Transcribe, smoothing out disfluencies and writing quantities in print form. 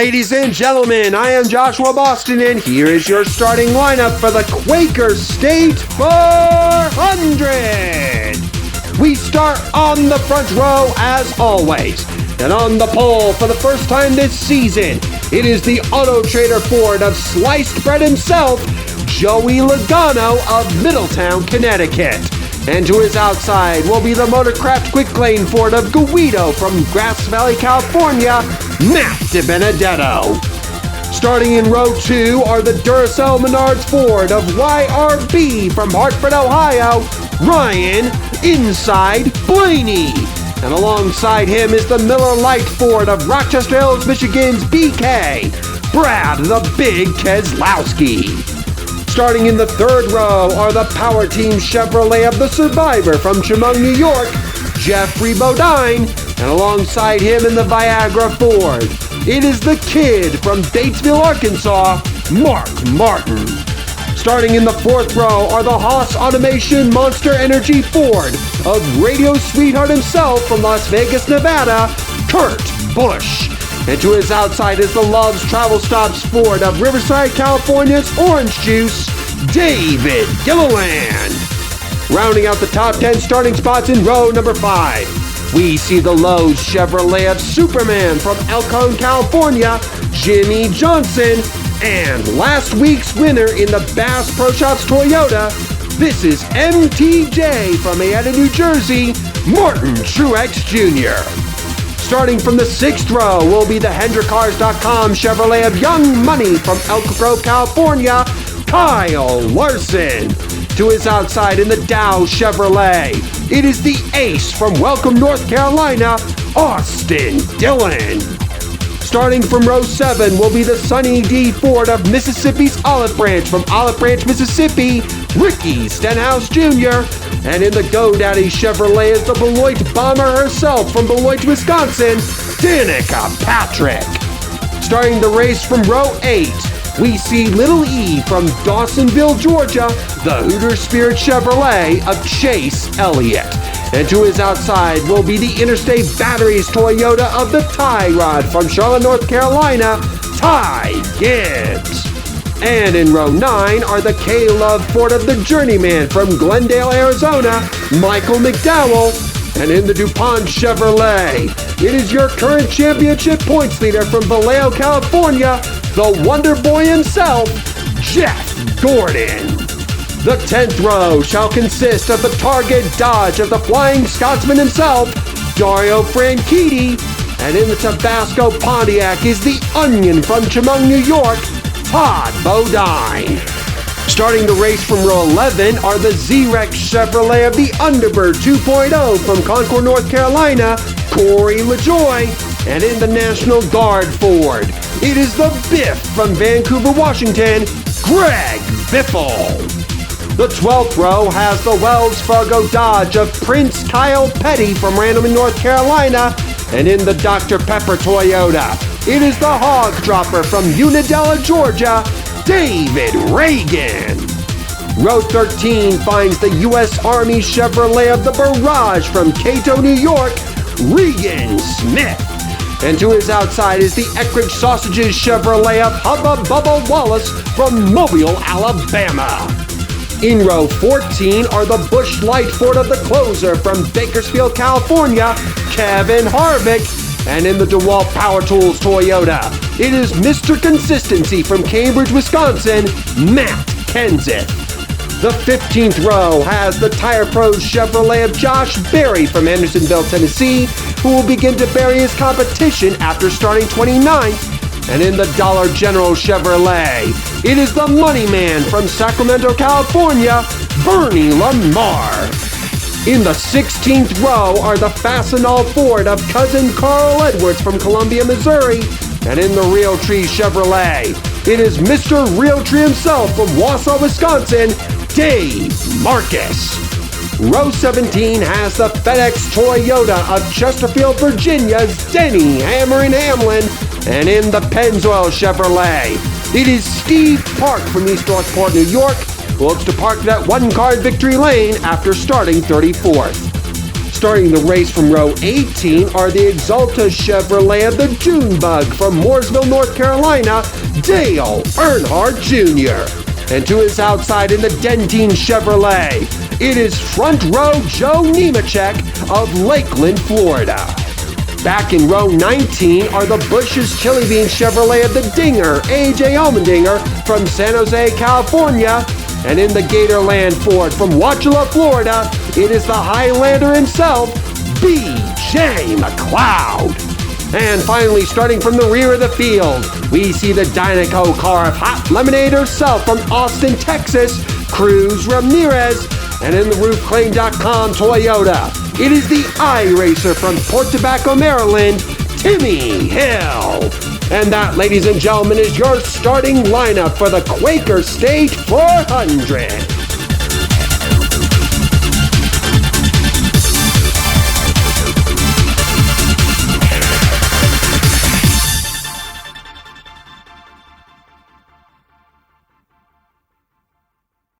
Ladies and gentlemen, I am Joshua Boston, and here is your starting lineup for the Quaker State 400. We start on the front row as always, and on the pole for the first time this season, it is the Auto Trader Ford of sliced bread himself, Joey Logano of Middletown, Connecticut. And to his outside will be the Motorcraft Quick Lane Ford of Guido from Grass Valley, California, Matt DiBenedetto. Starting in row 2 are the Duracell Menards Ford of YRB from Hartford, Ohio, Ryan Inside Blaney. And alongside him is the Miller Lite Ford of Rochester Hills, Michigan's BK, Brad the Big Keselowski. Starting in the third row are the Power Team Chevrolet of the Survivor from Chemung, New York, Jeffrey Bodine, and alongside him in the Viagra Ford, it is the Kid from Batesville, Arkansas, Mark Martin. Starting in the fourth row are the Haas Automation Monster Energy Ford of Radio Sweetheart himself from Las Vegas, Nevada, Kurt Busch. And to his outside is the Love's Travel Stops Ford of Riverside, California's Orange Juice, David Gilliland. Rounding out the top 10 starting spots in row number 5, we see the Lowe's Chevrolet of Superman from Elkhorn, California, Jimmy Johnson. And last week's winner in the Bass Pro Shops Toyota, this is MTJ from Mayetta, New Jersey, Martin Truex Jr. Starting from the 6th row will be the HendrickCars.com Chevrolet of Young Money from Elk Grove, California, Kyle Larson. To his outside in the Dow Chevrolet, it is the Ace from Welcome, North Carolina, Austin Dillon. Starting from row 7 will be the Sunny D Ford of Mississippi's Olive Branch from Olive Branch, Mississippi, Ricky Stenhouse Jr. And in the GoDaddy Chevrolet is the Beloit Bomber herself from Beloit, Wisconsin, Danica Patrick. Starting the race from row 8, we see Little E from Dawsonville, Georgia, the Hooter Spirit Chevrolet of Chase Elliott. And to his outside will be the Interstate Batteries Toyota of the Tie Rod from Charlotte, North Carolina, Ty Gibbs. And in row 9 are the K-Love Ford of the Journeyman from Glendale, Arizona, Michael McDowell. And in the DuPont Chevrolet, it is your current championship points leader from Vallejo, California, the Wonder Boy himself, Jeff Gordon. The 10th row shall consist of the Target Dodge of the Flying Scotsman himself, Dario Franchitti. And in the Tabasco Pontiac is the Onion from Chemung, New York, Todd Bodine. Starting the race from row 11 are the Z-Rex Chevrolet of the Underbird 2.0 from Concord, North Carolina, Corey LaJoy. And in the National Guard Ford, it is the Biff from Vancouver, Washington, Greg Biffle. The 12th row has the Wells Fargo Dodge of Prince Kyle Petty from Randleman, North Carolina. And in the Dr. Pepper Toyota, it is the Hog Dropper from Unadilla, Georgia, David Reagan. Row 13 finds the U.S. Army Chevrolet of the Barrage from Cato, New York, Regan Smith. And to his outside is the Eckridge Sausages Chevrolet of Hubba Bubba Wallace from Mobile, Alabama. In row 14 are the Busch Light Ford of the Closer from Bakersfield, California, Kevin Harvick. And in the DeWalt Power Tools Toyota, it is Mr. Consistency from Cambridge, Wisconsin, Matt Kenseth. The 15th row has the Tire Pros Chevrolet of Josh Berry from Andersonville, Tennessee, who will begin to bury his competition after starting 29th. And in the Dollar General Chevrolet, it is the Money Man from Sacramento, California, Bernie Lamar. In the 16th row are the Fastenal Ford of cousin Carl Edwards from Columbia, Missouri. And in the Realtree Chevrolet, it is Mr. Realtree himself from Wausau, Wisconsin, Dave Marcus. Row 17 has the FedEx Toyota of Chesterfield, Virginia's Denny Hammer and Hamlin. And in the Pennzoil Chevrolet, it is Steve Park from East Northport, New York, who hopes to park that one-car victory lane after starting 34th. Starting the race from row 18 are the Exalta Chevrolet of the Junebug from Mooresville, North Carolina, Dale Earnhardt Jr. And to his outside in the Dentine Chevrolet, it is front row Joe Nemechek of Lakeland, Florida. Back in row 19 are the Bush's Chili Bean Chevrolet of the Dinger, A.J. Allmendinger from San Jose, California. And in the Gatorland Ford from Wauchula, Florida, it is the Highlander himself, B.J. McLeod. And finally, starting from the rear of the field, we see the Dynaco car of Hot Lemonade herself from Austin, Texas, Cruz Ramirez. And in the RoofClaim.com Toyota, it is the iRacer from Port Tobacco, Maryland, Timmy Hill. And that, ladies and gentlemen, is your starting lineup for the Quaker State 400.